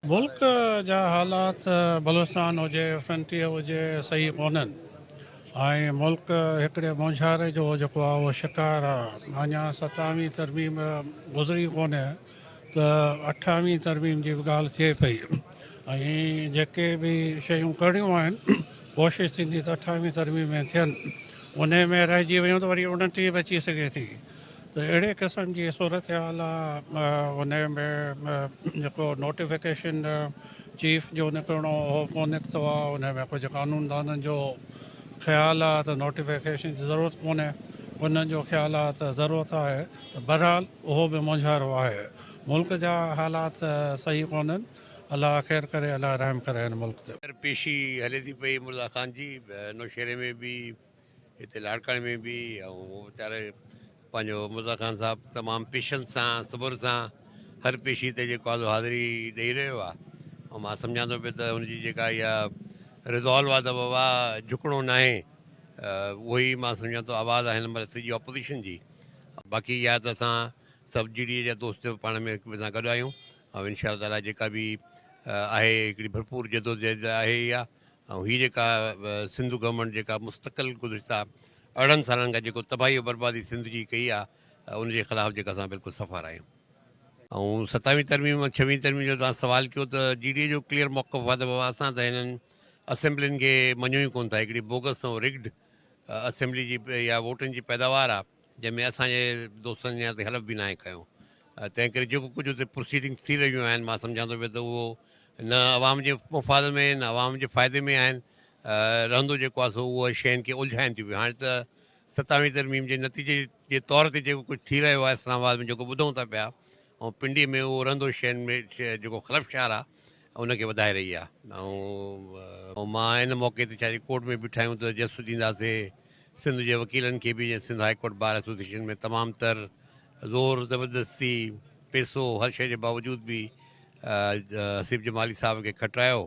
मुल्क जा हालात बलूचिस्तान हुजे फ्रंटियर हुजे सही कोन्हनि ऐं मुल्क हिकिड़े मुंझारे जो जेको आहे उहो शिकार आहे। अञा 27वीं तरमीम गुज़री कोन्हे त 28वीं तरमीम जी बि ॻाल्हि थिए पई ऐं जेके बि शयूं करणियूं आहिनि कोशिशि थींदी त 28वीं तरमीम में थियनि, उन में रहिजी वियूं त वरी 29 बि अची सघे थी। त अहिड़े क़िस्म जी सूरत हाल आहे। उन में जेको नोटिफिकेशन चीफ जो निकिरणो उहो कोन निकितो आहे। उन में कुझु कानूनदाननि जो ख़्यालु आहे त नोटिफिकेशन जी ज़रूरत कोन्हे, उन्हनि जो ख़्यालु आहे त ज़रूरत आहे। त बहरहाल उहो बि मुंझारो आहे। मुल्क जा हालात सही कोन्हनि। अलाह ख़ैर करे, अलाह रहम करे हिन मुल्क ते। पेशी हले थी पई मुर्ज़ा ख़ान जी नौशहरे में बि, हिते लाड़काणे में बि। ऐं उहो वीचारे पंहिंजो मुर्ज़ा ख़ान साहिबु तमामु पेशेंस सां सबुर सां हर पेशी ते जेको आहे हाज़िरी ॾेई रहियो आहे। ऐं मां सम्झां थो पियो त हुनजी जेका इहा रिज़ॉल्व आहे त बाबा झुकणो न आहे, उहो ई मां सम्झां थो आवाज़ु आहे हिन महिल सॼी ऑपोज़िशन जी। बाक़ी इहा त असां सभु जी डी जा दोस्त पाण में हिक ॿिए सां गॾु आहियूं ऐं इनशा ताला जेका बि आहे हिकिड़ी भरपूर जदोजहद आहे इहा। ऐं हीअ जेका सिंधु गवर्नमेंट जेका मुस्तक़िल गुज़िश्ता 18 सालनि खां जेको तबाही बर्बादी सिंध जी कई आहे, उनजे ख़िलाफ़ु जेका असां बिल्कुलु सफ़ार आहियूं। ऐं 27वीं तरमीम 6वीं तरमीम जो तव्हां सुवाल कयो त जी डी जो क्लियर मौक़फ़ आहे त बाबा असां त हिननि असेंबलियुनि खे मञूं ई कोन था। हिकिड़ी बोगस ऐं रिग्ड असेंबली जी या वोटनि जी पैदावार आहे, जंहिंमें असांजे दोस्तनि या ते हलफ़ बि न आहे कयो। तंहिं करे जेको कुझु हुते प्रोसीडिंग्स थी रहियूं आहिनि, मां सम्झां थो पियो त उहो न आवाम जे मुफ़ाद में न आवाम जे फ़ाइदे में आहिनि। रहंदो जेको आहे सो उहा शयुनि खे उलझाइनि थियूं पियूं। हाणे त 27वीं तरमीम जे नतीजे जे तौर ते जेको कुझु थी रहियो आहे इस्लामाबाद में, जेको ॿुधूं था पिया, ऐं पिंडी में उहो रहंदो शयुनि में जेको ख़लफ़शार आहे उनखे वधाए रही आहे। ऐं मां इन मौक़े ते छा कोर्ट में बीठा आहियूं त जस ॾींदासीं सिंध जे वकीलनि खे बि, Sindh high court bar association में तमामु तर ज़ोर ज़बरदस्ती पैसो हर शइ जे बावजूदु बि हसीब जमाली साहब खे खटायो